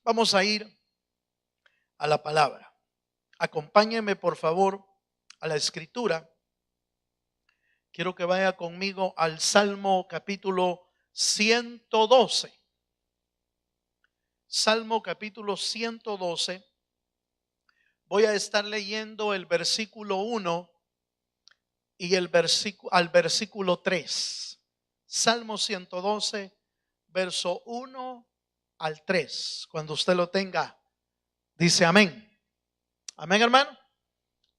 Vamos a ir a la palabra. Acompáñenme por favor a la escritura. Quiero que vaya conmigo al Salmo capítulo 112. Salmo capítulo 112. Voy a estar leyendo el versículo 1 y al versículo 3. Salmo 112, verso 1 al 3. Cuando usted lo tenga, dice amén. Amén, hermano.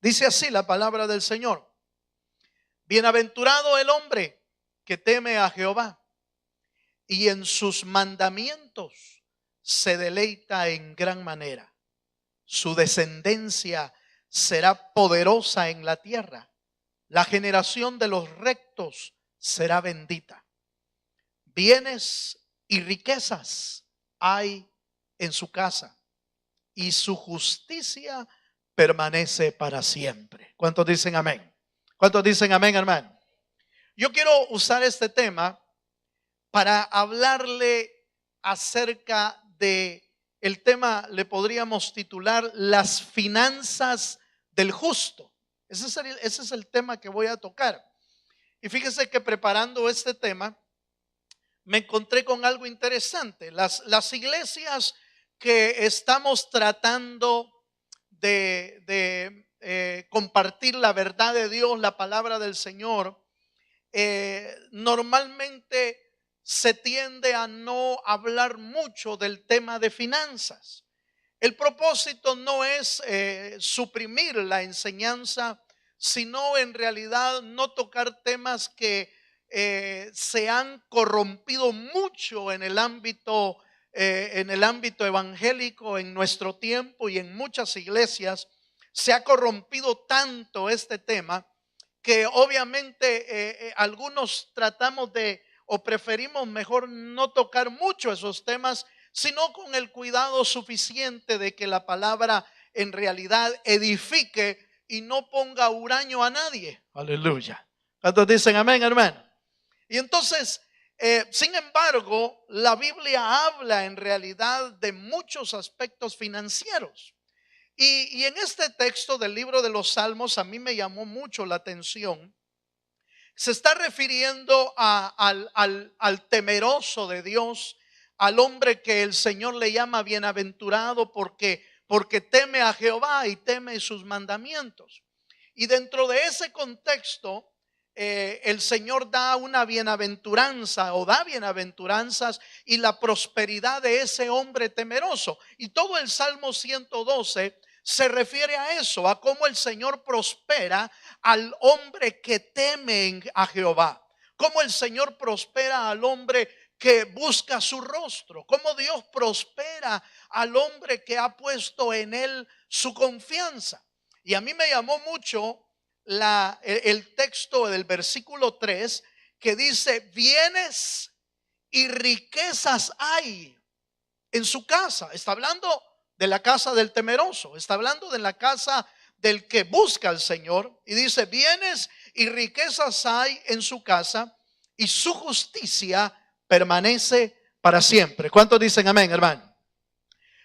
Dice así la palabra del Señor. Bienaventurado el hombre que teme a Jehová y en sus mandamientos se deleita en gran manera. Su descendencia será poderosa en la tierra. La generación de los rectos será bendita. Bienes y riquezas hay en su casa y su justicia permanece para siempre. ¿Cuántos dicen amén? ¿Cuántos dicen amén, hermano? Yo quiero usar este tema para hablarle acerca de el tema, le podríamos titular las finanzas del justo. Ese es el tema que voy a tocar. Y fíjese que preparando este tema me encontré con algo interesante. Las iglesias que estamos tratando de compartir la verdad de Dios, la palabra del Señor, normalmente se tiende a no hablar mucho del tema de finanzas. El propósito no es suprimir la enseñanza, sino en realidad no tocar temas que se han corrompido mucho en el ámbito evangélico en nuestro tiempo, y en muchas iglesias se ha corrompido tanto este tema que obviamente algunos tratamos de o preferimos mejor no tocar mucho esos temas, sino con el cuidado suficiente de que la palabra en realidad edifique y no ponga huraño a nadie. Aleluya. ¿Cuántos dicen amén, hermano? Y entonces, sin embargo, la Biblia habla en realidad de muchos aspectos financieros. Y en este texto del libro de los Salmos a mí me llamó mucho la atención. Se está refiriendo al temeroso de Dios, al hombre que el Señor le llama bienaventurado porque teme a Jehová y teme sus mandamientos. Y dentro de ese contexto, el Señor da una bienaventuranza o da bienaventuranzas y la prosperidad de ese hombre temeroso. Y todo el Salmo 112 se refiere a eso, a cómo el Señor prospera al hombre que teme a Jehová. Cómo el Señor prospera al hombre que busca su rostro. Cómo Dios prospera al hombre que ha puesto en él su confianza. Y a mí me llamó mucho el texto del versículo 3 que dice: bienes y riquezas hay en su casa. Está hablando de la casa del temeroso, está hablando de la casa del que busca al Señor. Y dice: bienes y riquezas hay en su casa y su justicia permanece para siempre. ¿Cuántos dicen amén, hermano?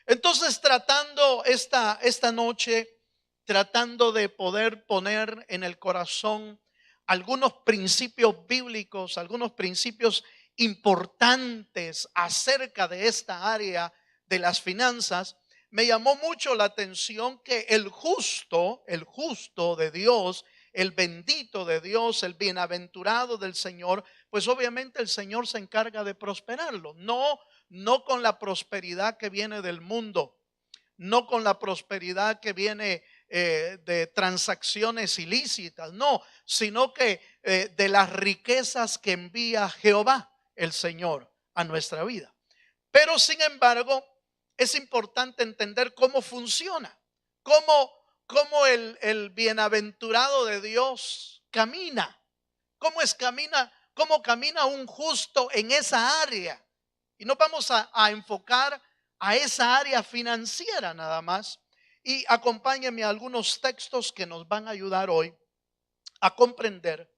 Entonces, tratando esta noche, tratando de poder poner en el corazón algunos principios bíblicos, algunos principios importantes acerca de esta área de las finanzas, me llamó mucho la atención que el justo de Dios, el bendito de Dios, el bienaventurado del Señor, pues obviamente el Señor se encarga de prosperarlo. No con la prosperidad que viene del mundo, no con la prosperidad que viene de transacciones ilícitas, no, sino que de las riquezas que envía Jehová, el Señor, a nuestra vida. Pero sin embargo, es importante entender cómo funciona, cómo el bienaventurado de Dios camina, cómo camina un justo en esa área. Y nos vamos a enfocar a esa área financiera nada más. Y acompáñenme a algunos textos que nos van a ayudar hoy a comprender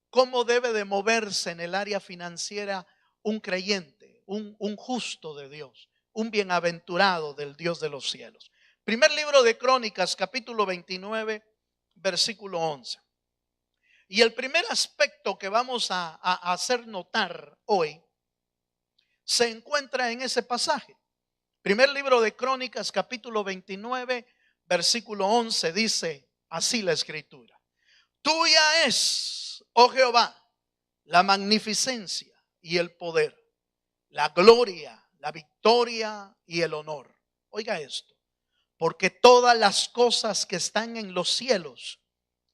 cómo debe de moverse en el área financiera un creyente, un justo de Dios. un bienaventurado del Dios de los cielos. Primer libro de Crónicas, capítulo 29, versículo 11. Y el primer aspecto que vamos a hacer notar hoy se encuentra en ese pasaje. Primer libro de Crónicas, capítulo 29, versículo 11, dice así la escritura: tuya es, oh Jehová, la magnificencia y el poder, la gloria, la victoria y el honor. Oiga esto: porque todas las cosas que están en los cielos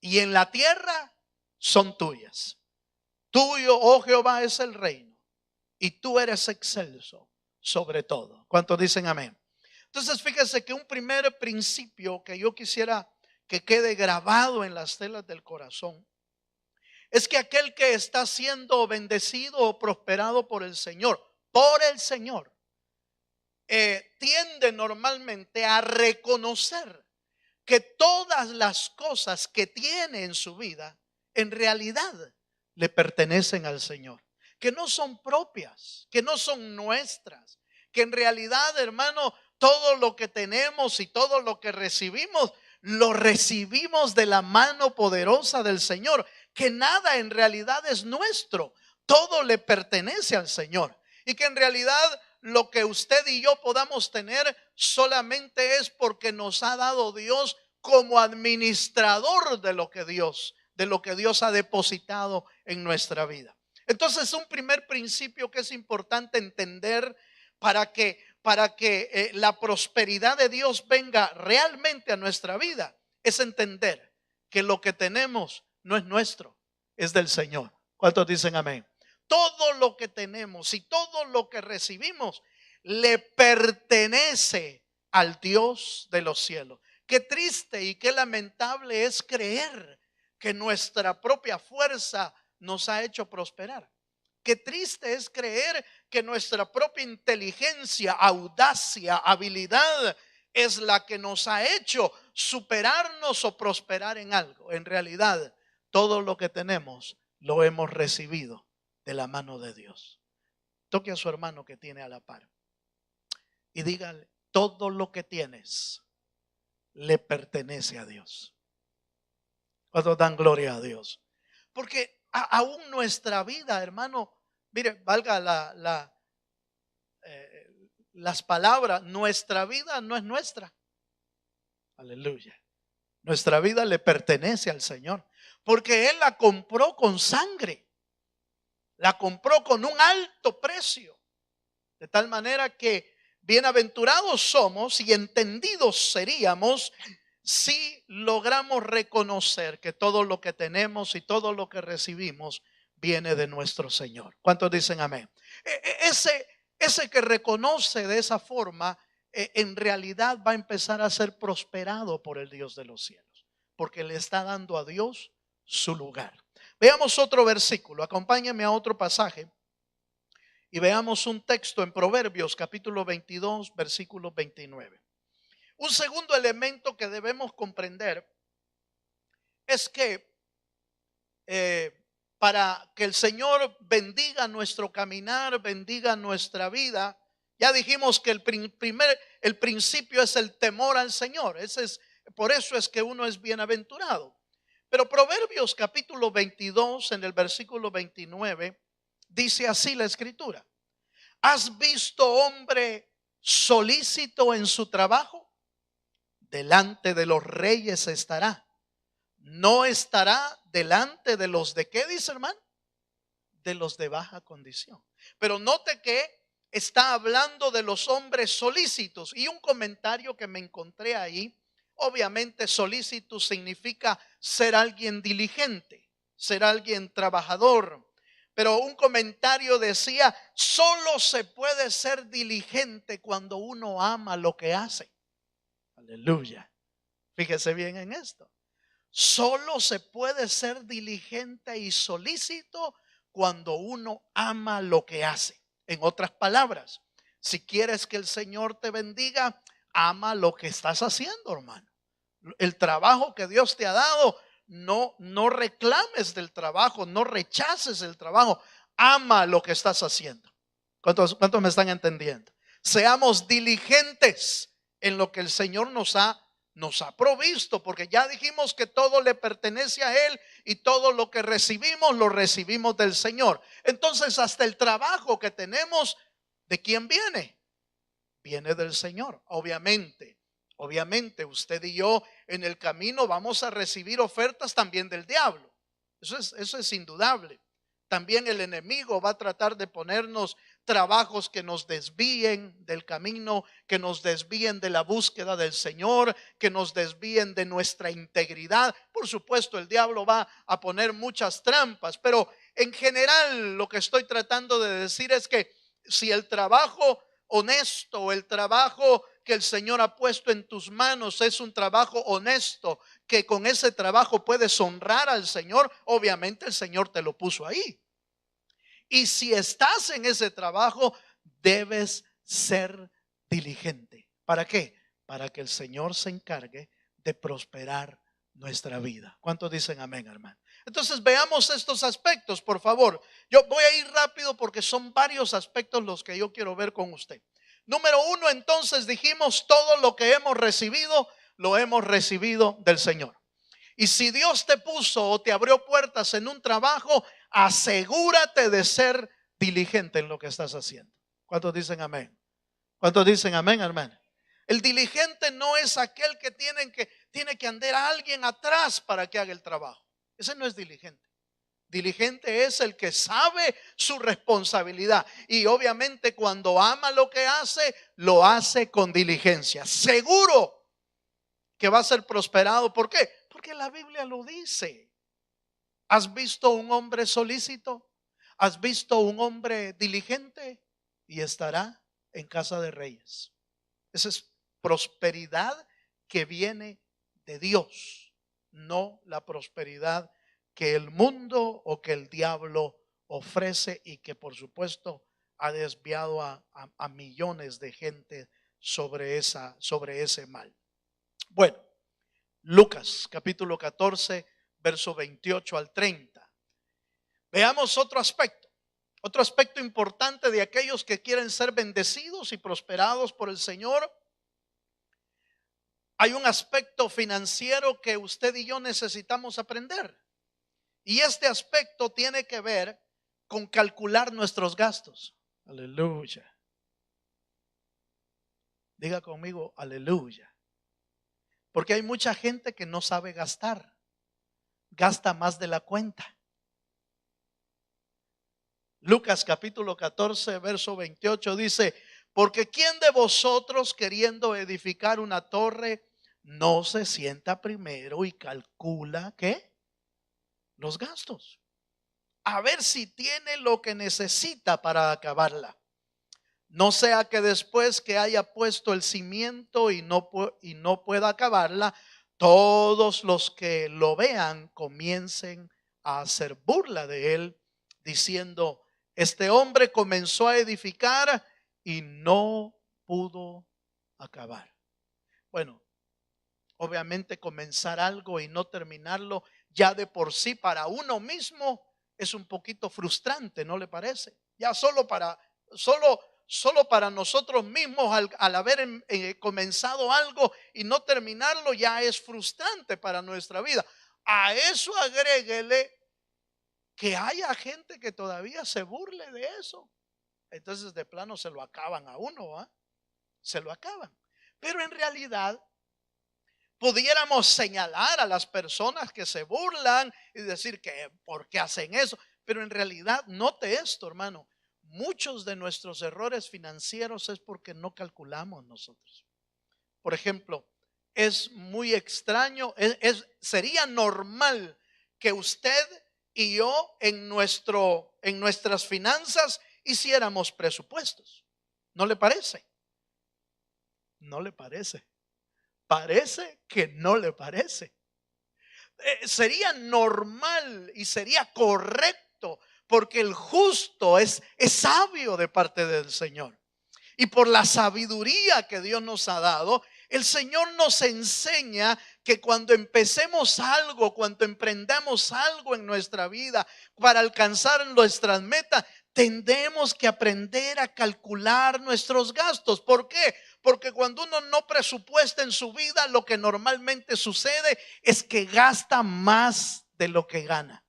y en la tierra son tuyas. Tuyo, oh Jehová, es el reino, y tú eres excelso sobre todo. ¿Cuántos dicen amén? Entonces fíjese que un primer principio que yo quisiera que quede grabado en las telas del corazón es que aquel que está siendo bendecido o prosperado por el Señor, tiende normalmente a reconocer que todas las cosas que tiene en su vida en realidad le pertenecen al Señor, que no son propias, que no son nuestras, que en realidad, hermano, todo lo que tenemos y todo lo que recibimos, lo recibimos de la mano poderosa del Señor, que nada en realidad es nuestro, todo le pertenece al Señor, y que en realidad lo que usted y yo podamos tener solamente es porque nos ha dado Dios como administrador de lo que Dios ha depositado en nuestra vida. Entonces, un primer principio que es importante entender para que la prosperidad de Dios venga realmente a nuestra vida es entender que lo que tenemos no es nuestro, es del Señor. ¿Cuántos dicen amén? Todo lo que tenemos y todo lo que recibimos le pertenece al Dios de los cielos. Qué triste y qué lamentable es creer que nuestra propia fuerza nos ha hecho prosperar. Qué triste es creer que nuestra propia inteligencia, audacia, habilidad es la que nos ha hecho superarnos o prosperar en algo. En realidad, todo lo que tenemos lo hemos recibido de la mano de Dios. Toque a su hermano que tiene a la par y dígale: todo lo que tienes le pertenece a Dios. ¿Cuántos dan gloria a Dios? Porque aún nuestra vida, hermano, mire, valga las palabras, nuestra vida no es nuestra. Aleluya. Nuestra vida le pertenece al Señor, porque Él la compró con sangre, la compró con un alto precio, de tal manera que bienaventurados somos y entendidos seríamos si logramos reconocer que todo lo que tenemos y todo lo que recibimos viene de nuestro Señor. ¿Cuántos dicen amén? Ese que reconoce de esa forma, en realidad va a empezar a ser prosperado por el Dios de los cielos, porque le está dando a Dios su lugar. Veamos otro versículo, acompáñenme a otro pasaje y veamos un texto en Proverbios capítulo 22, versículo 29. Un segundo elemento que debemos comprender es que para que el Señor bendiga nuestro caminar, bendiga nuestra vida, ya dijimos que el principio es el temor al Señor. Por eso es que uno es bienaventurado. Pero Proverbios capítulo 22 en el versículo 29 dice así la escritura: ¿has visto hombre solícito en su trabajo? Delante de los reyes estará. No estará delante de los de ¿qué dice, hermano? De los de baja condición. Pero note que está hablando de los hombres solícitos. Y un comentario que me encontré ahí, obviamente solícito significa ser alguien diligente, ser alguien trabajador. Pero un comentario decía: solo se puede ser diligente cuando uno ama lo que hace. Aleluya. Fíjese bien en esto. Solo se puede ser diligente y solícito cuando uno ama lo que hace. En otras palabras, si quieres que el Señor te bendiga, ama lo que estás haciendo, hermano. El trabajo que Dios te ha dado, no reclames del trabajo, no rechaces el trabajo. Ama lo que estás haciendo. ¿Cuántos me están entendiendo? Seamos diligentes en lo que el Señor nos ha provisto, porque ya dijimos que todo le pertenece a Él y todo lo que recibimos lo recibimos del Señor. Entonces hasta el trabajo que tenemos, ¿de quién viene? Viene del Señor. Obviamente usted y yo en el camino vamos a recibir ofertas también del diablo. Eso es indudable. También el enemigo va a tratar de ponernos trabajos que nos desvíen del camino, que nos desvíen de la búsqueda del Señor, que nos desvíen de nuestra integridad. Por supuesto, el diablo va a poner muchas trampas, pero en general lo que estoy tratando de decir es que si el trabajo honesto, el trabajo que el Señor ha puesto en tus manos es un trabajo honesto, que con ese trabajo puedes honrar al Señor, obviamente el Señor te lo puso ahí. Y si estás en ese trabajo, debes ser diligente. ¿Para qué? Para que el Señor se encargue de prosperar nuestra vida. ¿Cuántos dicen amén, hermano? Entonces veamos estos aspectos, por favor. Yo voy a ir rápido porque son varios aspectos los que yo quiero ver con usted. Número uno, entonces dijimos, todo lo que hemos recibido, lo hemos recibido del Señor. Y si Dios te puso o te abrió puertas en un trabajo, asegúrate de ser diligente en lo que estás haciendo. ¿Cuántos dicen amén? ¿Cuántos dicen amén, hermano? El diligente no es aquel que tiene que andar a alguien atrás para que haga el trabajo. Ese no es diligente. Diligente es el que sabe su responsabilidad y obviamente cuando ama lo que hace, lo hace con diligencia. Seguro que va a ser prosperado. ¿Por qué? Porque la Biblia lo dice. ¿Has visto un hombre solícito? ¿Has visto un hombre diligente? Y estará en casa de reyes. Esa es prosperidad que viene de Dios, no la prosperidad que el mundo o que el diablo ofrece y que por supuesto ha desviado a millones de gente sobre ese mal. Bueno, Lucas capítulo 14, verso 28 al 30. Veamos otro aspecto importante de aquellos que quieren ser bendecidos y prosperados por el Señor. Hay un aspecto financiero que usted y yo necesitamos aprender. Y este aspecto tiene que ver con calcular nuestros gastos. Aleluya. Diga conmigo, aleluya. Porque hay mucha gente que no sabe gastar. Gasta más de la cuenta. Lucas capítulo 14, verso 28 dice, porque ¿quién de vosotros queriendo edificar una torre no se sienta primero y calcula qué? Los gastos, a ver si tiene lo que necesita para acabarla. No sea que después que haya puesto el cimiento y no pueda acabarla, todos los que lo vean comiencen a hacer burla de él, diciendo, este hombre comenzó a edificar y no pudo acabar. Bueno, obviamente comenzar algo y no terminarlo ya de por sí para uno mismo es un poquito frustrante, ¿no le parece? Ya solo para nosotros mismos al haber comenzado algo y no terminarlo ya es frustrante para nuestra vida. A eso agréguele que haya gente que todavía se burle de eso. Entonces de plano se lo acaban a uno, ¿eh? Se lo acaban. Pero en realidad pudiéramos señalar a las personas que se burlan y decir que ¿por qué hacen eso? Pero en realidad note esto, hermano. Muchos de nuestros errores financieros es porque no calculamos nosotros. Por ejemplo, es muy extraño, sería normal que usted y yo en nuestras finanzas hiciéramos presupuestos. ¿No le parece? ¿No le parece? Parece que no le parece. Sería normal y sería correcto porque el justo es sabio de parte del Señor. Y por la sabiduría que Dios nos ha dado, el Señor nos enseña que cuando empecemos algo, cuando emprendamos algo en nuestra vida para alcanzar nuestras metas, Tendemos que aprender a calcular nuestros gastos. ¿Por qué? Porque cuando uno no presupuesta en su vida, lo que normalmente sucede es que gasta más de lo que gana.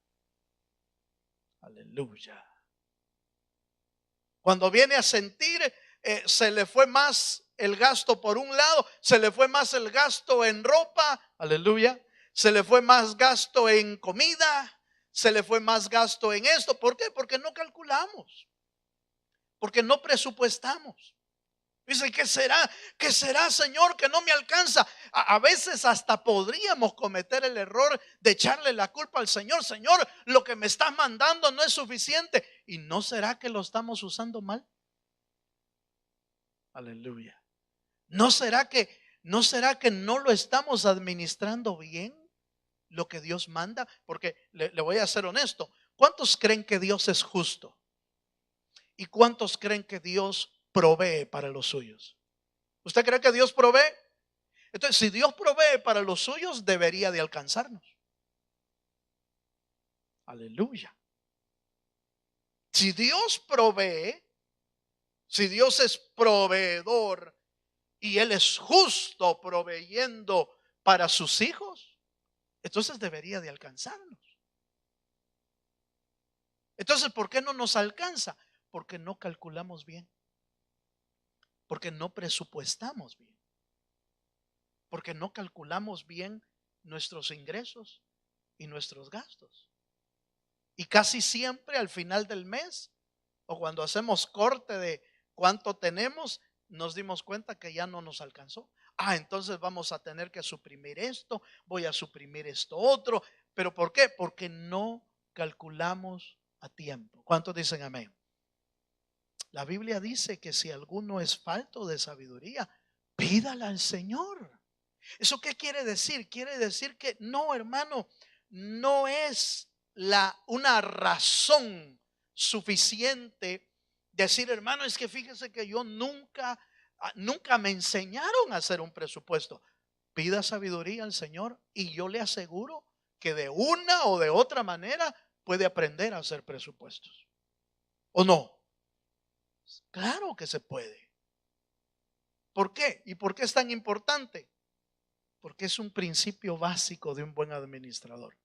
Aleluya. Cuando viene a sentir, se le fue más el gasto por un lado, se le fue más el gasto en ropa, aleluya, se le fue más gasto en comida, se le fue más gasto en esto. ¿Por qué? Porque no calculamos, porque no presupuestamos. Dice, ¿qué será? ¿Qué será, Señor, que no me alcanza? A veces hasta podríamos cometer el error de echarle la culpa al Señor. Señor, lo que me estás mandando no es suficiente. ¿Y no será que lo estamos usando mal? Aleluya. ¿No será que no lo estamos administrando bien lo que Dios manda? Porque le voy a ser honesto. ¿Cuántos creen que Dios es justo? ¿Y cuántos creen que Dios provee para los suyos? ¿Usted cree que Dios provee? Entonces, si Dios provee para los suyos, debería de alcanzarnos. Aleluya. Si Dios provee, si Dios es proveedor y Él es justo proveyendo para sus hijos, entonces debería de alcanzarnos. Entonces, ¿por qué no nos alcanza? Porque no calculamos bien, porque no presupuestamos bien, porque no calculamos bien nuestros ingresos y nuestros gastos. Y casi siempre al final del mes o cuando hacemos corte de cuánto tenemos, nos dimos cuenta que ya no nos alcanzó. Entonces vamos a tener que suprimir esto, voy a suprimir esto otro. ¿Pero por qué? Porque no calculamos a tiempo. ¿Cuántos dicen amén? La Biblia dice que si alguno es falto de sabiduría, pídala al Señor. ¿Eso qué quiere decir? Quiere decir que no, hermano, no es una razón suficiente decir, hermano, es que fíjese que yo nunca me enseñaron a hacer un presupuesto. Pida sabiduría al Señor y yo le aseguro que de una o de otra manera puede aprender a hacer presupuestos. ¿O no? Claro que se puede. ¿Por qué? ¿Y por qué es tan importante? Porque es un principio básico de un buen administrador.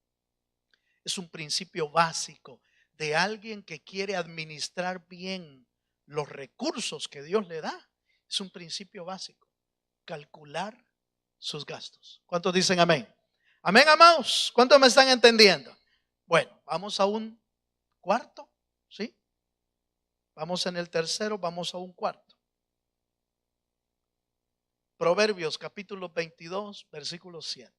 Es un principio básico de alguien que quiere administrar bien los recursos que Dios le da. Es un principio básico. Calcular sus gastos. ¿Cuántos dicen amén? Amén, amados. ¿Cuántos me están entendiendo? Bueno, vamos a un cuarto, ¿sí? Vamos en el tercero, vamos a un cuarto. Proverbios capítulo 22, versículo 7.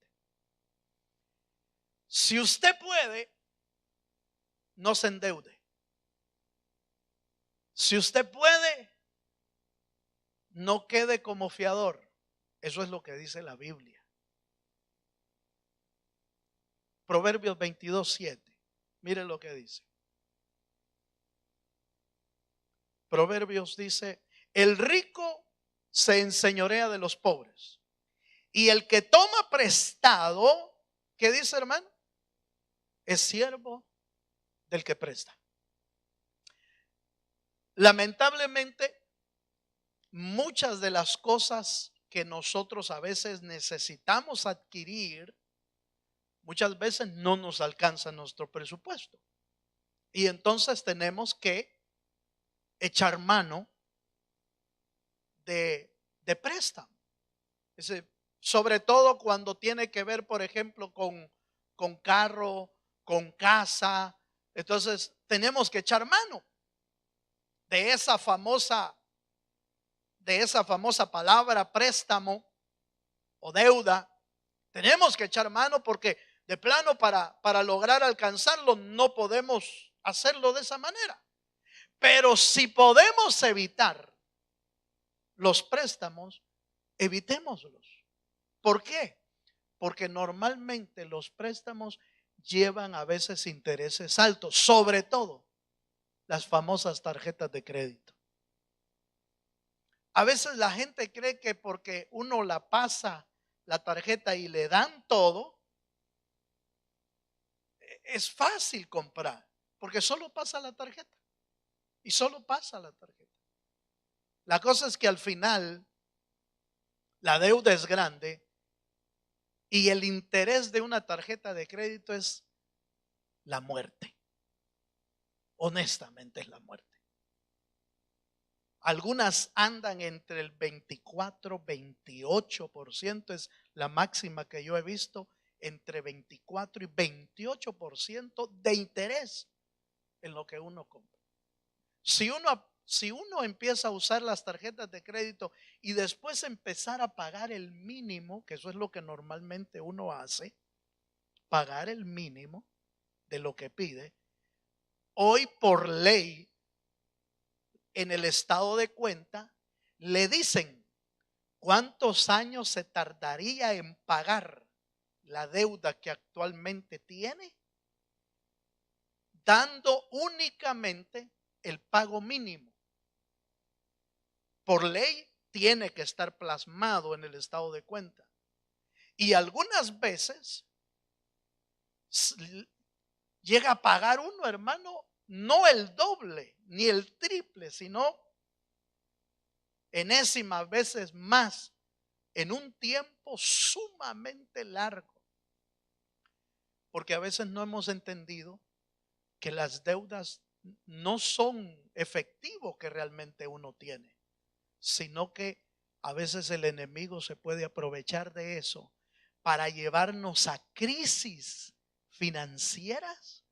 Si usted puede, no se endeude. Si usted puede, no quede como fiador. Eso es lo que dice la Biblia. Proverbios 22, 7. Mire lo que dice. Proverbios dice, el rico se enseñorea de los pobres. Y el que toma prestado, ¿qué dice, hermano? Es siervo del que presta. Lamentablemente, muchas de las cosas que nosotros a veces necesitamos adquirir, muchas veces no nos alcanza nuestro presupuesto. Y entonces tenemos que echar mano de préstamo. Sobre todo cuando tiene que ver, por ejemplo, con carro, con casa. Entonces tenemos que echar mano de esa famosa palabra préstamo o deuda. Tenemos que echar mano porque de plano para lograr alcanzarlo no podemos hacerlo de esa manera. Pero si podemos evitar los préstamos, evitémoslos. ¿Por qué? Porque normalmente los préstamos llevan a veces intereses altos, sobre todo las famosas tarjetas de crédito. A veces la gente cree que porque uno la pasa la tarjeta y le dan todo, es fácil comprar, porque solo pasa la tarjeta. y solo pasa la tarjeta. La cosa es que al final la deuda es grande y el interés de una tarjeta de crédito es la muerte. Honestamente es la muerte. Algunas andan entre el 24-28%, es la máxima que yo he visto, entre 24 y 28% de interés en lo que uno compra. Si uno empieza a usar las tarjetas de crédito y después empezar a pagar el mínimo, que eso es lo que normalmente uno hace, pagar el mínimo de lo que pide, hoy por ley en el estado de cuenta le dicen cuántos años se tardaría en pagar la deuda que actualmente tiene, dando únicamente el pago mínimo. Por ley tiene que estar plasmado en el estado de cuenta. Y algunas veces llega a pagar uno, hermano, no el doble ni el triple, sino enésimas veces más en un tiempo sumamente largo. Porque a veces no hemos entendido que las deudas no son efectivos que realmente uno tiene, sino que a veces el enemigo se puede aprovechar de eso para llevarnos a crisis financieras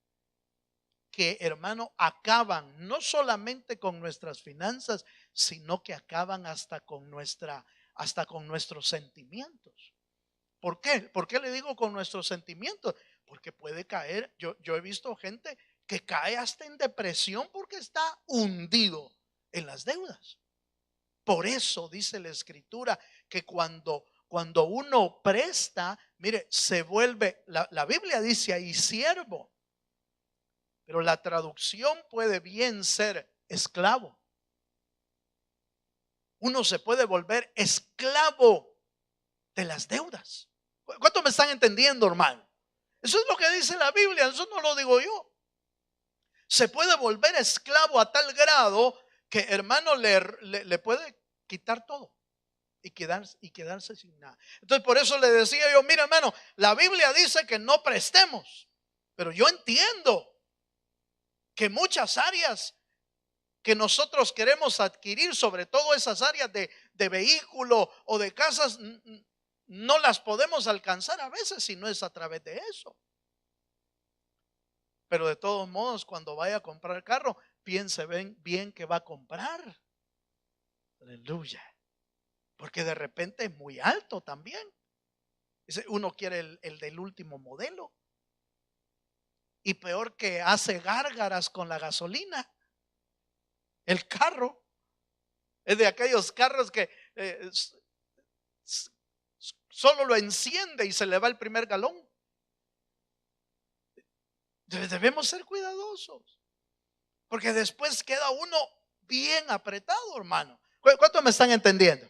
que, hermano, acaban no solamente con nuestras finanzas, sino que acaban hasta con nuestros sentimientos. ¿Por qué? ¿Por qué le digo con nuestros sentimientos? Porque puede caer, yo he visto gente que cae hasta en depresión porque está hundido en las deudas. Por eso dice la escritura que cuando uno presta, mire, se vuelve, la Biblia dice ahí siervo, pero la traducción puede bien ser esclavo. Uno se puede volver esclavo de las deudas. ¿Cuánto me están entendiendo, hermano? Eso es lo que dice la Biblia, eso no lo digo yo. Se puede volver esclavo a tal grado que, hermano, le puede quitar todo y quedarse sin nada. Entonces, por eso le decía yo, mira, hermano, la Biblia dice que no prestemos, pero yo entiendo que muchas áreas que nosotros queremos adquirir, sobre todo esas áreas de vehículo o de casas, no las podemos alcanzar a veces si no es a través de eso. Pero de todos modos, cuando vaya a comprar carro, piense bien que va a comprar. Aleluya. Porque de repente es muy alto también. Uno quiere el del último modelo. Y peor que hace gárgaras con la gasolina. El carro es de aquellos carros que solo lo enciende y se le va el primer galón. Debemos ser cuidadosos, porque después queda uno bien apretado, hermano. ¿Cuántos me están entendiendo?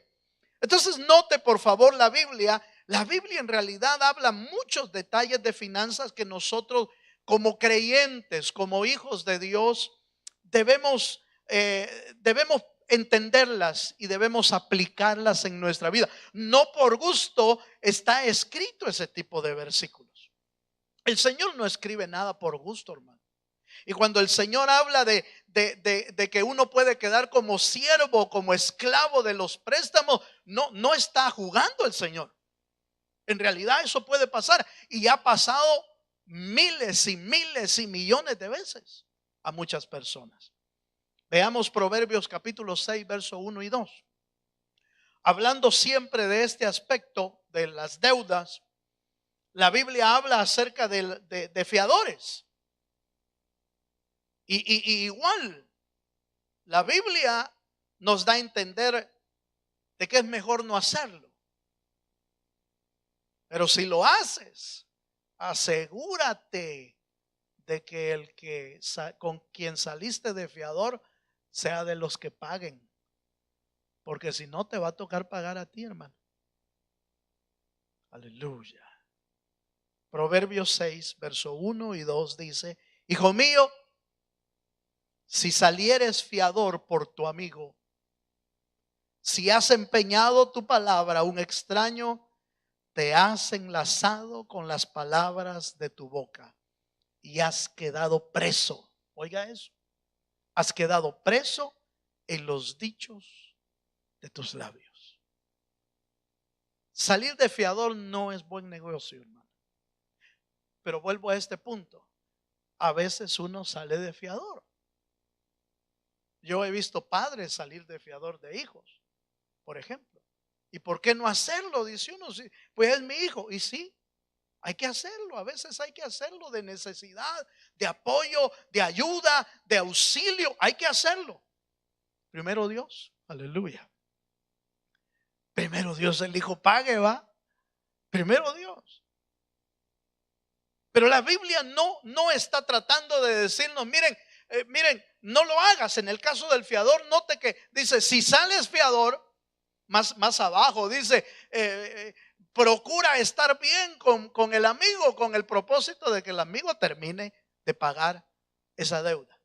Entonces note por favor la Biblia. La Biblia en realidad habla muchos detalles de finanzas que nosotros como creyentes, como hijos de Dios, debemos entenderlas y debemos aplicarlas en nuestra vida. No por gusto está escrito ese tipo de versículos. El Señor no escribe nada por gusto, hermano. Y cuando el Señor habla de que uno puede quedar como siervo, como esclavo de los préstamos, no está jugando el Señor. En realidad eso puede pasar y ha pasado miles y miles y millones de veces a muchas personas. Veamos Proverbios capítulo 6, verso 1 y 2. Hablando siempre de este aspecto de las deudas, la Biblia habla acerca de fiadores. Y igual, la Biblia nos da a entender de que es mejor no hacerlo. Pero si lo haces, asegúrate de que con quien saliste de fiador sea de los que paguen. Porque si no, te va a tocar pagar a ti, hermano. Aleluya. Proverbios 6, verso 1 y 2 dice: Hijo mío, Si salieres fiador por tu amigo, si has empeñado tu palabra a un extraño, te has enlazado con las palabras de tu boca y has quedado preso. Oiga eso. Has quedado preso en los dichos de tus labios. Salir de fiador no es buen negocio, hermano. Pero vuelvo a este punto. A veces uno sale de fiador. Yo he visto padres salir de fiador de hijos, por ejemplo. ¿Y por qué no hacerlo? Dice uno, sí, pues es mi hijo. Y sí, hay que hacerlo. A veces hay que hacerlo de necesidad, de apoyo, de ayuda, de auxilio. Hay que hacerlo. Primero Dios, aleluya. Primero Dios, el hijo pague, va. Primero Dios. Pero la Biblia no está tratando de decirnos, miren, no lo hagas. En el caso del fiador, note que dice, si sales fiador, más abajo dice, procura estar bien con el amigo, con el propósito de que el amigo termine de pagar esa deuda.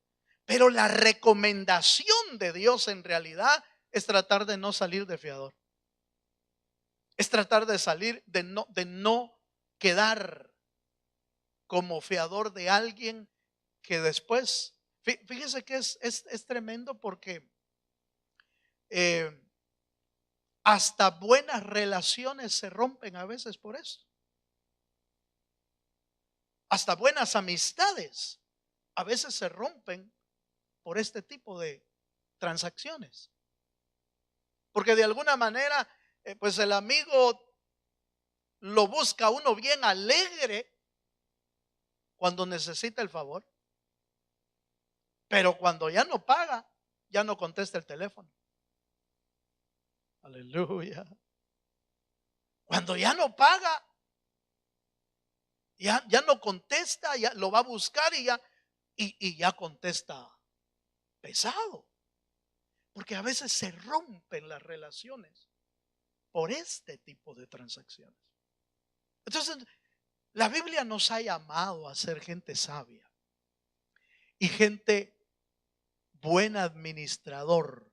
Pero la recomendación de Dios en realidad es tratar de no salir de fiador. Es tratar de salir, de no quedar como fiador de alguien que después, fíjese que es tremendo porque hasta buenas relaciones se rompen a veces por eso. Hasta buenas amistades a veces se rompen por este tipo de transacciones. Porque de alguna manera, pues el amigo lo busca uno bien alegre cuando necesita el favor. Pero cuando ya no paga, ya no contesta el teléfono. Aleluya. Cuando ya no paga, ya no contesta, ya lo va a buscar y ya contesta pesado. Porque a veces se rompen las relaciones por este tipo de transacciones. Entonces, la Biblia nos ha llamado a ser gente sabia y gente buen administrador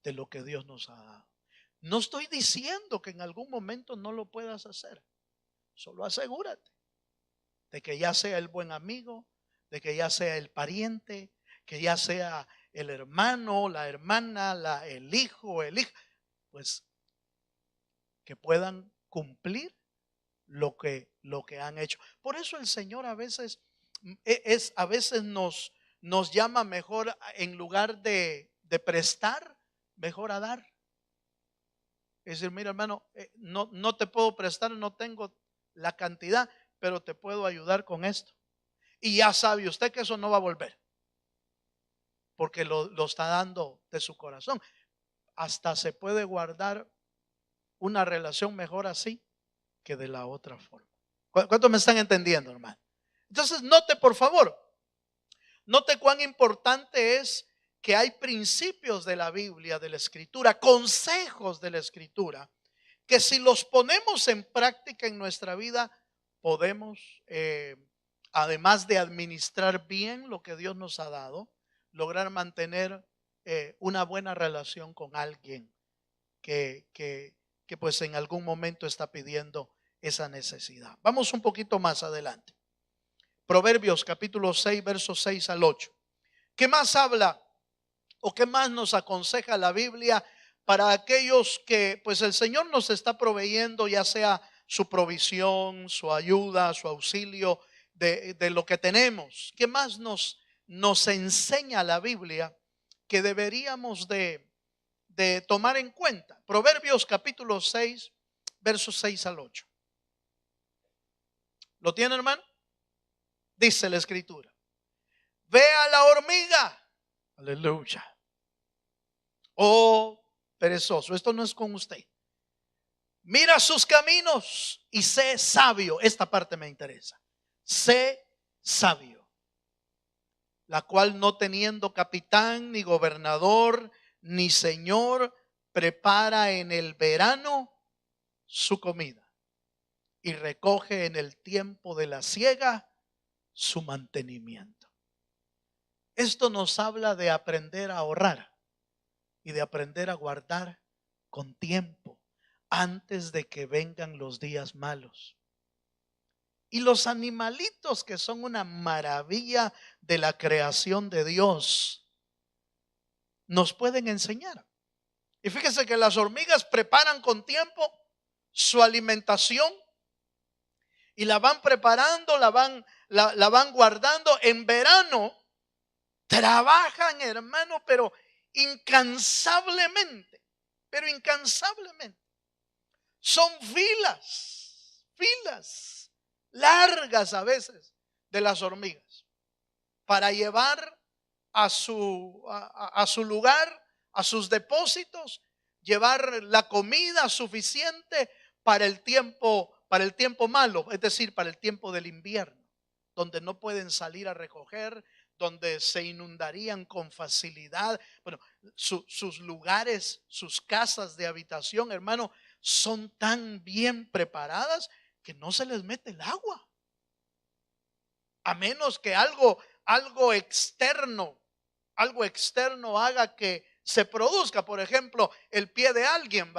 de lo que Dios nos ha dado. No estoy diciendo que en algún momento no lo puedas hacer. Solo asegúrate de que ya sea el buen amigo, de que ya sea el pariente, que ya sea el hermano, la hermana, el hijo, pues que puedan cumplir lo que han hecho. Por eso el Señor a veces nos llama mejor, en lugar de prestar, mejor a dar. Es decir, mira, hermano, no te puedo prestar, no tengo la cantidad, pero te puedo ayudar con esto. Y ya sabe usted que eso no va a volver, porque lo está dando de su corazón. Hasta se puede guardar una relación mejor así que de la otra forma. ¿Cuántos me están entendiendo, hermano? Entonces, note por favor, note cuán importante es que hay principios de la Biblia, de la Escritura, consejos de la Escritura, que si los ponemos en práctica en nuestra vida, podemos, además de administrar bien lo que Dios nos ha dado, lograr mantener una buena relación con alguien que pues en algún momento está pidiendo esa necesidad. Vamos un poquito más adelante. Proverbios capítulo 6, versos 6 al 8. ¿Qué más habla o qué más nos aconseja la Biblia para aquellos que pues el Señor nos está proveyendo, ya sea su provisión, su ayuda, su auxilio de lo que tenemos? ¿Qué más nos enseña la Biblia que deberíamos de tomar en cuenta? Proverbios capítulo 6, versos 6 al 8. ¿Lo tiene, hermano? Dice la Escritura: ve a la hormiga, aleluya, oh perezoso. Esto no es con usted. Mira sus caminos y sé sabio. Esta parte me interesa. Sé sabio, la cual no teniendo capitán, ni gobernador, ni señor, prepara en el verano su comida y recoge en el tiempo de la siega su mantenimiento. Esto nos habla de aprender a ahorrar y de aprender a guardar con tiempo antes de que vengan los días malos. Y los animalitos, que son una maravilla de la creación de Dios, nos pueden enseñar. Y fíjese que las hormigas preparan con tiempo su alimentación y la van preparando, la van guardando. En verano trabajan, hermano, pero incansablemente, Son filas largas a veces de las hormigas para llevar a su lugar, a sus depósitos, llevar la comida suficiente para el tiempo malo, es decir, para el tiempo del invierno, donde no pueden salir a recoger, donde se inundarían con facilidad. Bueno, sus lugares, sus casas de habitación, hermano, son tan bien preparadas que no se les mete el agua, a menos que algo externo haga que se produzca. Por ejemplo, el pie de alguien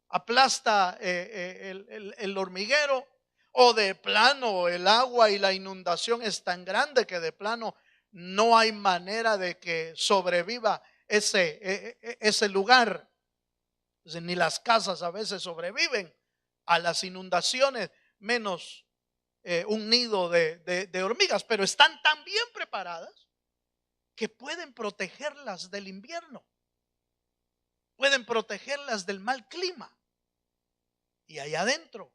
aplasta el hormiguero, o de plano el agua y la inundación es tan grande que de plano no hay manera de que sobreviva ese lugar. Entonces, ni las casas a veces sobreviven a las inundaciones, menos un nido de hormigas, pero están tan bien preparadas que pueden protegerlas del invierno, pueden protegerlas del mal clima. Y allá adentro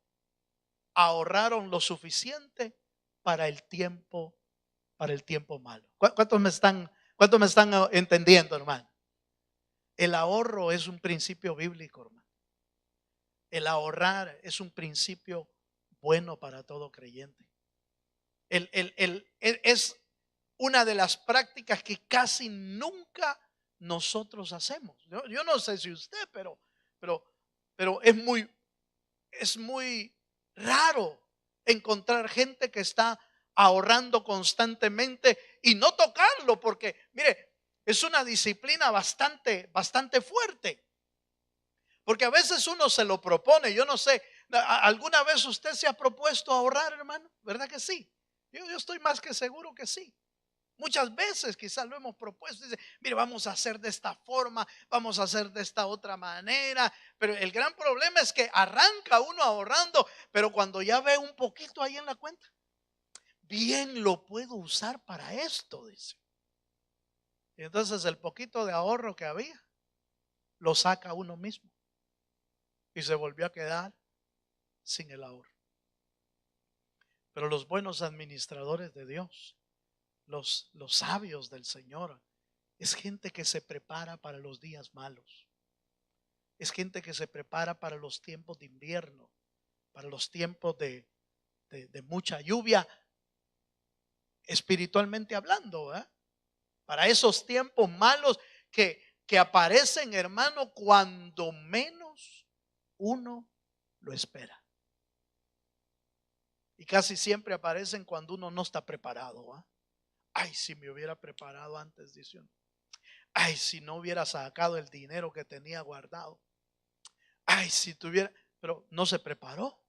ahorraron lo suficiente para el tiempo malo. ¿Cuántos me están entendiendo, hermano? El ahorro es un principio bíblico, hermano. El ahorrar es un principio bueno para todo creyente. Es una de las prácticas que casi nunca nosotros hacemos. Yo no sé si usted, pero es muy raro encontrar gente que está ahorrando constantemente y no tocarlo, porque mire, es una disciplina bastante fuerte. Porque a veces uno se lo propone. Yo no sé, ¿alguna vez usted se ha propuesto ahorrar, hermano? ¿Verdad que sí? Yo estoy más que seguro que sí. Muchas veces quizás lo hemos propuesto. Dice, mire, vamos a hacer de esta forma, vamos a hacer de esta otra manera. Pero el gran problema es que arranca uno ahorrando, pero cuando ya ve un poquito ahí en la cuenta, bien lo puedo usar para esto, dice. Y entonces el poquito de ahorro que había, lo saca uno mismo. Y se volvió a quedar sin el ahorro. Pero los buenos administradores de Dios, los sabios del Señor, es gente que se prepara para los días malos. Es gente que se prepara para los tiempos de invierno, para los tiempos de mucha lluvia, espiritualmente hablando, para esos tiempos malos que aparecen, hermano, cuando menos uno lo espera. Y casi siempre aparecen cuando uno no está preparado. Ay, si me hubiera preparado antes, dice uno. Ay, si no hubiera sacado el dinero que tenía guardado. Ay, si tuviera, pero no se preparó.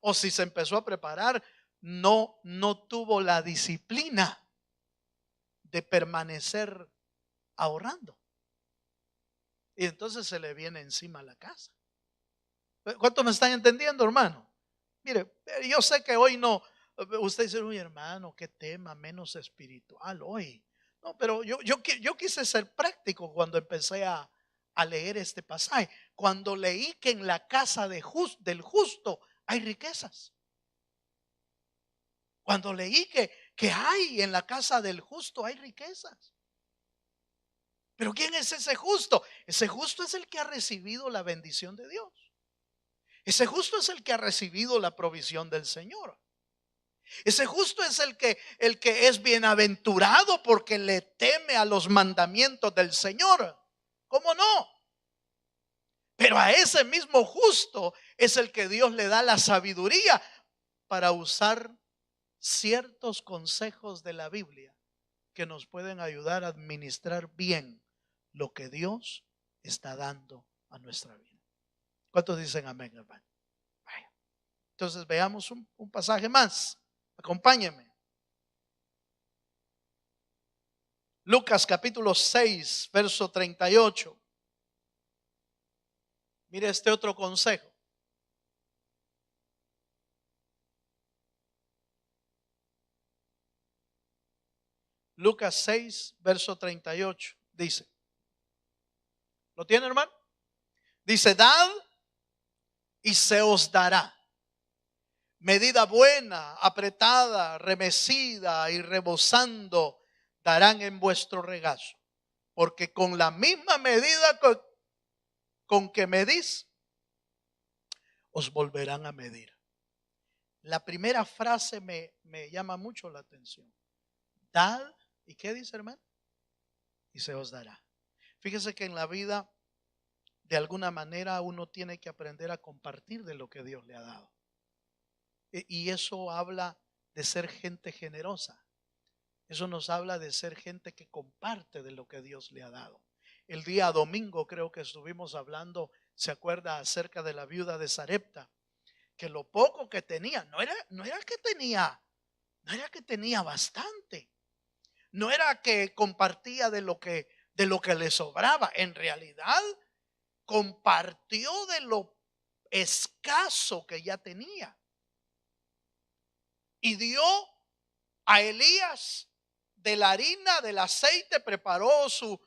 O si se empezó a preparar, no tuvo la disciplina de permanecer ahorrando. Y entonces se le viene encima la casa. ¿Cuánto me están entendiendo, hermano? Mire, yo sé que hoy no, usted dice, uy, hermano, qué tema menos espiritual hoy. No, pero yo quise ser práctico cuando empecé a leer este pasaje. Cuando leí que en la casa del justo hay riquezas. Cuando leí que hay en la casa del justo hay riquezas. Pero ¿quién es ese justo? Ese justo es el que ha recibido la bendición de Dios. Ese justo es el que ha recibido la provisión del Señor. Ese justo es el que es bienaventurado porque le teme a los mandamientos del Señor. ¿Cómo no? Pero a ese mismo justo es el que Dios le da la sabiduría para usar ciertos consejos de la Biblia que nos pueden ayudar a administrar bien lo que Dios está dando a nuestra vida. ¿Cuántos dicen amén, hermano? Vaya. Entonces veamos un pasaje más. Acompáñenme. Lucas capítulo 6, verso 38. Mire este otro consejo. Lucas 6, verso 38. Dice. ¿Lo tiene, hermano? Dice, dad y se os dará. Medida buena, apretada, remecida y rebosando darán en vuestro regazo. Porque con la misma medida con que medís, os volverán a medir. La primera frase me llama mucho la atención. Dad, ¿y qué dice, hermano? Y se os dará. Fíjese que en la vida, de alguna manera, uno tiene que aprender a compartir de lo que Dios le ha dado. Y eso habla de ser gente generosa. Eso nos habla de ser gente que comparte de lo que Dios le ha dado. El día domingo creo que estuvimos hablando, ¿se acuerda? Acerca de la viuda de Sarepta, que lo poco que tenía, no era que tenía bastante, no era que compartía de lo que le sobraba. En realidad compartió de lo escaso que ya tenía y dio a Elías de la harina, del aceite, preparó su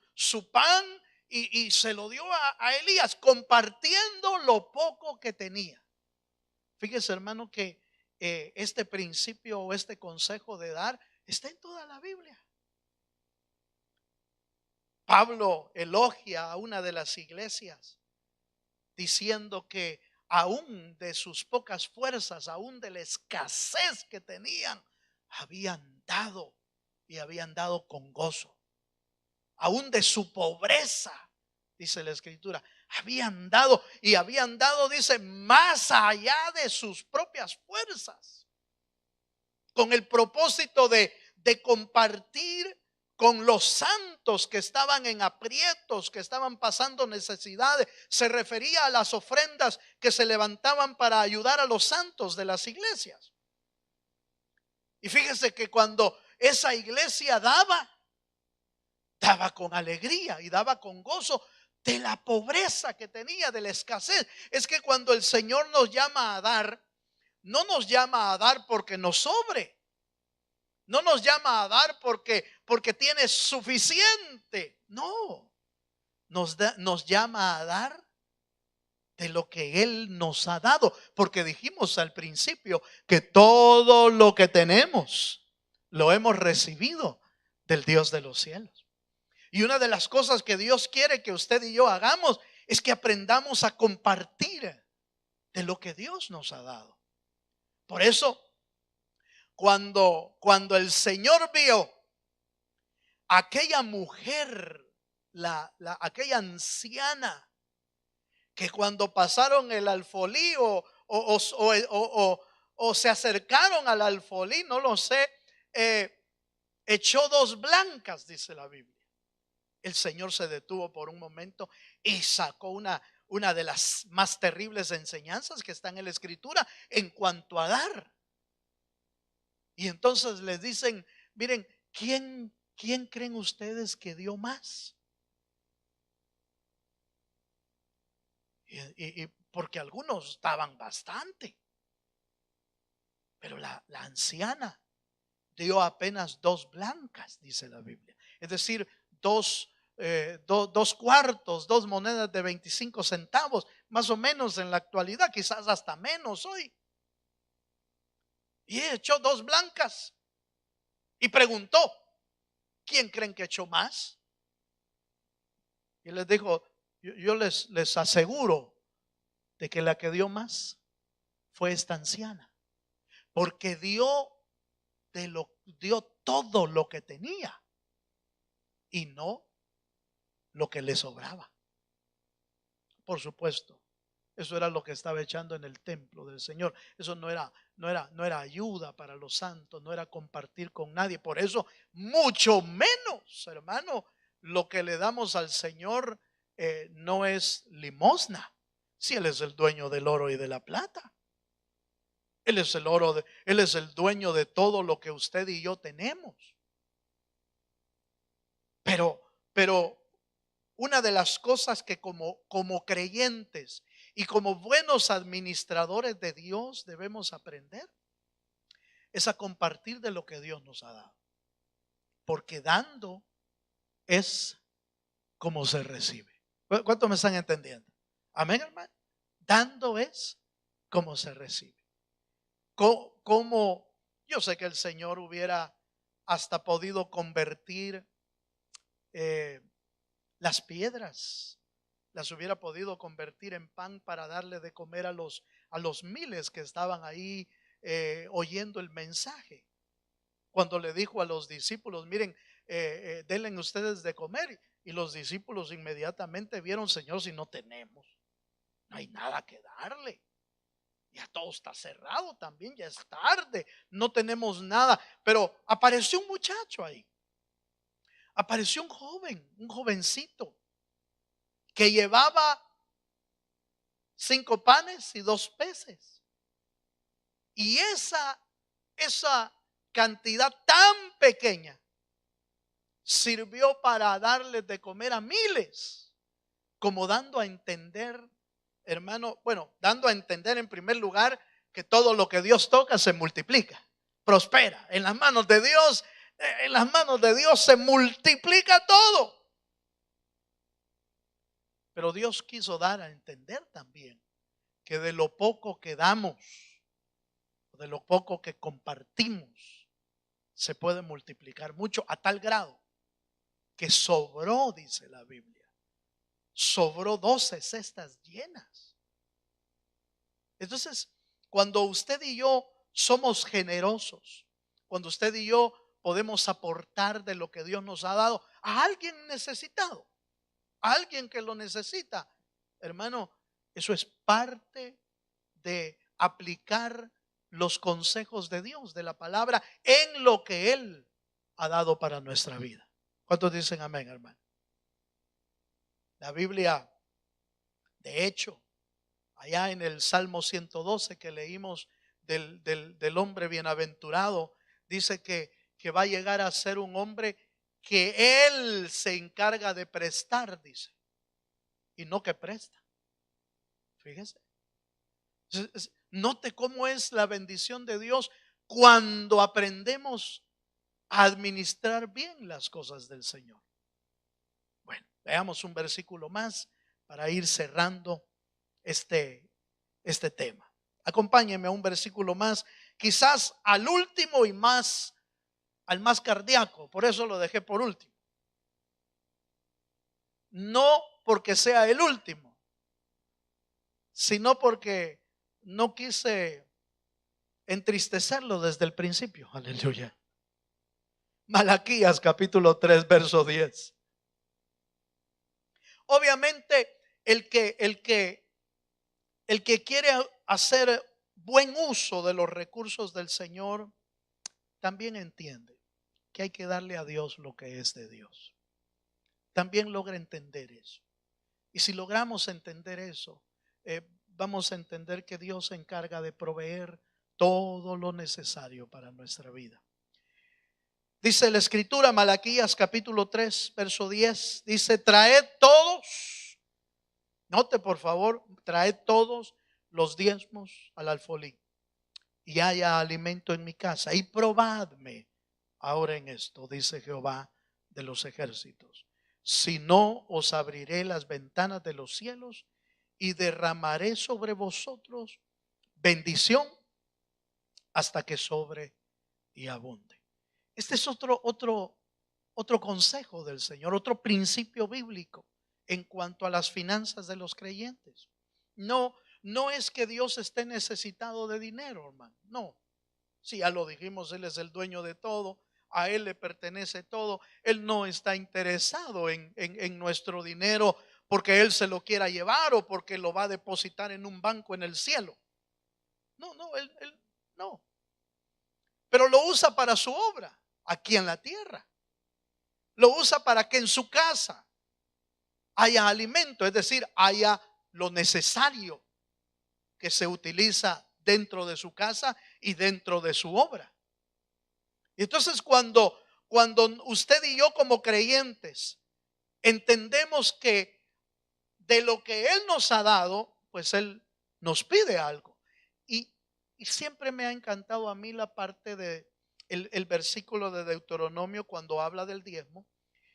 pan y se lo dio a Elías, compartiendo lo poco que tenía. Fíjese, hermano, que este principio o este consejo de dar está en toda la Biblia. Pablo elogia a una de las iglesias diciendo que aún de sus pocas fuerzas, aún de la escasez que tenían, habían dado y habían dado con gozo. Aún de su pobreza, dice la escritura, habían dado y habían dado, dice, más allá de sus propias fuerzas, con el propósito de compartir con los santos que estaban en aprietos, que estaban pasando necesidades. Se refería a las ofrendas que se levantaban para ayudar a los santos de las iglesias. Y fíjese que cuando esa iglesia daba con alegría y daba con gozo de la pobreza que tenía, de la escasez. Es que cuando el Señor nos llama a dar, no nos llama a dar porque nos sobre. No nos llama a dar porque tiene suficiente. No, nos llama a dar de lo que Él nos ha dado. Porque dijimos al principio que todo lo que tenemos lo hemos recibido del Dios de los cielos. Y una de las cosas que Dios quiere que usted y yo hagamos es que aprendamos a compartir de lo que Dios nos ha dado. Por eso, cuando el Señor vio a aquella mujer, aquella anciana, que cuando pasaron el alfolí o se acercaron al alfolí, no lo sé, echó 2 blancas, dice la Biblia. El Señor se detuvo por un momento y sacó una de las más terribles enseñanzas que están en la Escritura en cuanto a dar. Y entonces les dicen, miren, ¿quién creen ustedes que dio más? Y porque algunos daban bastante, pero la anciana dio apenas 2 blancas, dice la Biblia. Es decir, 2 cuartos, 2 monedas de 25 centavos, más o menos en la actualidad, quizás hasta menos hoy. Y echó 2 blancas y preguntó, ¿quién creen que echó más? Y les dijo, yo les aseguro de que la que dio más fue esta anciana, porque dio todo lo que tenía y no lo que le sobraba. Por supuesto, Eso era lo que estaba echando en el templo del Señor. Eso no era ayuda para los santos, no era compartir con nadie. Por eso, mucho menos, hermano, lo que le damos al Señor no es limosna. Si Él es el dueño del oro y de la plata. Él es Él es el dueño de todo lo que usted y yo tenemos. Pero una de las cosas que como creyentes y como buenos administradores de Dios debemos aprender es a compartir de lo que Dios nos ha dado. Porque dando es como se recibe. ¿Cuántos me están entendiendo? Amén, hermano. Dando es como se recibe. Como yo sé que el Señor hubiera hasta podido convertir las piedras, las hubiera podido convertir en pan para darle de comer a los miles que estaban ahí oyendo el mensaje. Cuando le dijo a los discípulos, miren, denle ustedes de comer. Y los discípulos inmediatamente vieron, Señor, si no tenemos, no hay nada que darle. Ya todo está cerrado también, ya es tarde, no tenemos nada. Pero apareció un muchacho ahí. Apareció un joven, un jovencito, que llevaba 5 panes y 2 peces. Y esa cantidad tan pequeña sirvió para darles de comer a miles, como dando a entender, hermano, bueno, dando a entender en primer lugar que todo lo que Dios toca se multiplica, prospera. En las manos de Dios se multiplica todo. Pero Dios quiso dar a entender también que de lo poco que damos, de lo poco que compartimos, se puede multiplicar mucho, a tal grado que sobró, dice la Biblia, sobró 12 cestas llenas. Entonces, cuando usted y yo somos generosos, cuando usted y yo podemos aportar de lo que Dios nos ha dado a alguien necesitado, a alguien que lo necesita, hermano, eso es parte de aplicar los consejos de Dios, de la palabra, en lo que Él ha dado para nuestra vida. ¿Cuántos dicen amén, hermano? La Biblia, de hecho, allá en el Salmo 112 que leímos del hombre bienaventurado, dice que va a llegar a ser un hombre que Él se encarga de prestar, dice, y no que presta. Fíjese. Note cómo es la bendición de Dios cuando aprendemos a administrar bien las cosas del Señor. Bueno, veamos un versículo más para ir cerrando este tema. Acompáñenme a un versículo más, quizás al último y al más cardíaco, por eso lo dejé por último. No porque sea el último, sino porque no quise entristecerlo desde el principio. Aleluya. Malaquías capítulo 3 verso 10. Obviamente el que quiere hacer buen uso de los recursos del Señor también entiende que hay que darle a Dios lo que es de Dios. También logra entender eso. Y si logramos entender eso, vamos a entender que Dios se encarga de proveer todo lo necesario para nuestra vida. Dice la escritura, Malaquías capítulo 3 verso 10, dice: traed todos, note por favor, traed todos los diezmos al alfolí, y haya alimento en mi casa, y probadme ahora en esto, dice Jehová de los ejércitos, si no os abriré las ventanas de los cielos y derramaré sobre vosotros bendición hasta que sobre y abunde. Este es otro consejo del Señor, otro principio bíblico en cuanto a las finanzas de los creyentes. No es que Dios esté necesitado de dinero, hermano. No. Si ya lo dijimos, Él es el dueño de todo, a Él le pertenece todo. Él no está interesado en nuestro dinero porque Él se lo quiera llevar o porque lo va a depositar en un banco en el cielo. No, él no. Pero lo usa para su obra aquí en la tierra. Lo usa para que en su casa haya alimento, es decir, haya lo necesario que se utiliza dentro de su casa y dentro de su obra. Y entonces cuando usted y yo como creyentes entendemos que de lo que Él nos ha dado, pues Él nos pide algo. Y siempre me ha encantado a mí la parte de el versículo de Deuteronomio cuando habla del diezmo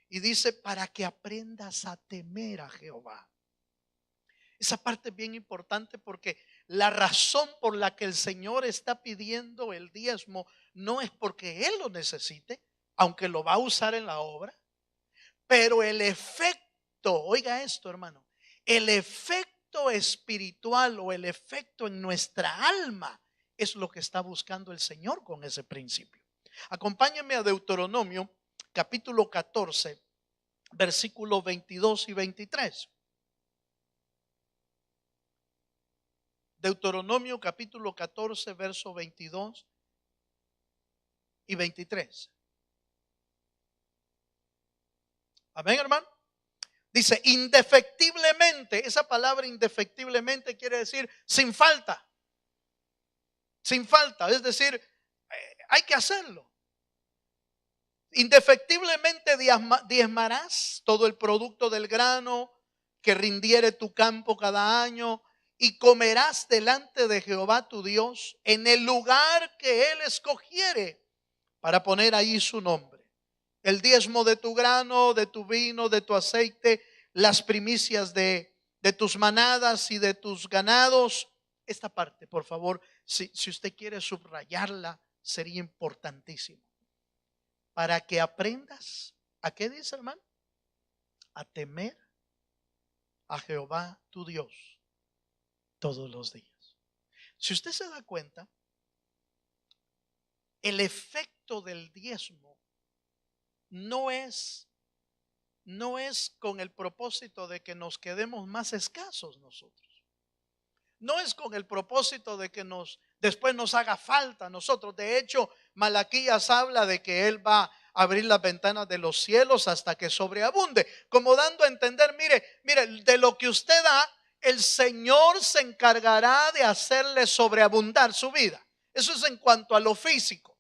y dice, para que aprendas a temer a Jehová. Esa parte es bien importante porque la razón por la que el Señor está pidiendo el diezmo no es porque Él lo necesite, aunque lo va a usar en la obra, pero el efecto, oiga esto hermano, el efecto espiritual o el efecto en nuestra alma es lo que está buscando el Señor con ese principio. Acompáñenme a Deuteronomio capítulo 14, versículos 22 y 23. Deuteronomio capítulo 14, verso 22 y 23. Amén, hermano. Dice, indefectiblemente, esa palabra indefectiblemente quiere decir sin falta. Sin falta, es decir, hay que hacerlo. Indefectiblemente diezmarás todo el producto del grano que rindiere tu campo cada año y comerás delante de Jehová tu Dios en el lugar que Él escogiere para poner ahí su nombre. El diezmo de tu grano, de tu vino, de tu aceite, las primicias de tus manadas y de tus ganados. Esta parte, por favor, si usted quiere subrayarla, sería importantísimo. Para que aprendas, ¿a qué dice, hermano? A temer a Jehová tu Dios todos los días. Si usted se da cuenta, el efecto del diezmo no es con el propósito de que nos quedemos más escasos nosotros. No es con el propósito de que después nos haga falta a nosotros. De hecho, Malaquías habla de que Él va a abrir las ventanas de los cielos hasta que sobreabunde, como dando a entender, mire, de lo que usted da, el Señor se encargará de hacerle sobreabundar su vida. Eso es en cuanto a lo físico,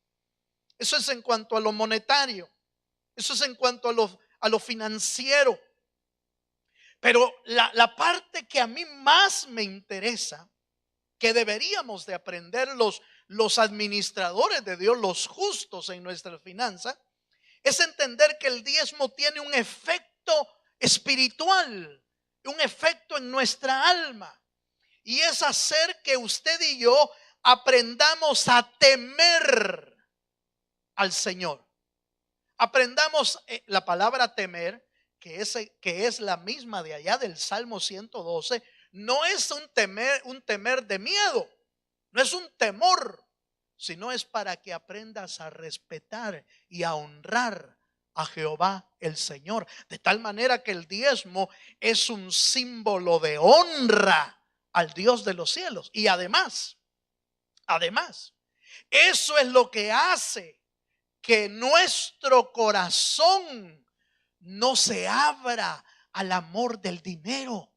eso es en cuanto a lo monetario, eso es en cuanto a lo financiero. Pero la parte que a mí más me interesa, que deberíamos de aprender los administradores de Dios, los justos en nuestras finanzas, es entender que el diezmo tiene un efecto espiritual, un efecto en nuestra alma. Y es hacer que usted y yo aprendamos a temer al Señor. Aprendamos la palabra temer, que es la misma de allá del Salmo 112, no es un temer de miedo, no es un temor, sino es para que aprendas a respetar y a honrar a Jehová el Señor. De tal manera que el diezmo es un símbolo de honra al Dios de los cielos. Y además, eso es lo que hace que nuestro corazón no se abra al amor del dinero.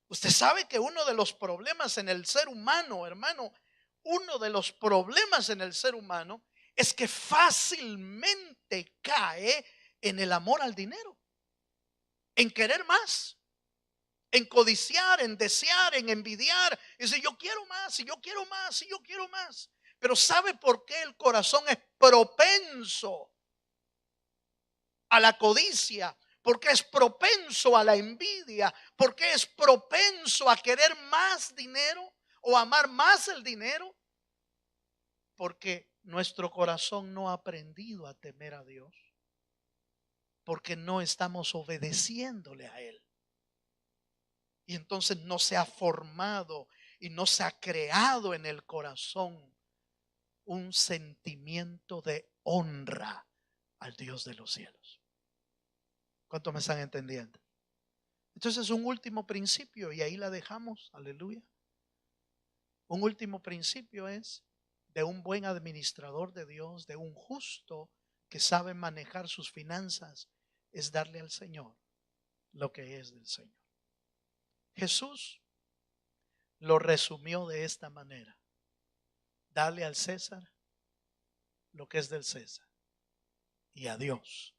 Usted sabe que uno de los problemas en el ser humano, hermano, uno de los problemas en el ser humano es que fácilmente cae en el amor al dinero, en querer más, en codiciar, en desear, en envidiar. Y dice, yo quiero más, y yo quiero más, y yo quiero más. Pero ¿sabe por qué el corazón es propenso a la codicia? Porque es propenso a la envidia, porque es propenso a querer más dinero o amar más el dinero, porque nuestro corazón no ha aprendido a temer a Dios, porque no estamos obedeciéndole a Él. Y entonces no se ha formado y no se ha creado en el corazón un sentimiento de honra al Dios de los cielos. ¿Cuántos me están entendiendo? Entonces un último principio y ahí la dejamos, aleluya. Un último principio es de un buen administrador de Dios, de un justo que sabe manejar sus finanzas, es darle al Señor lo que es del Señor. Jesús lo resumió de esta manera: dale al César lo que es del César y a Dios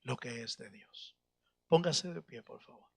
lo que es de Dios. Póngase de pie, por favor.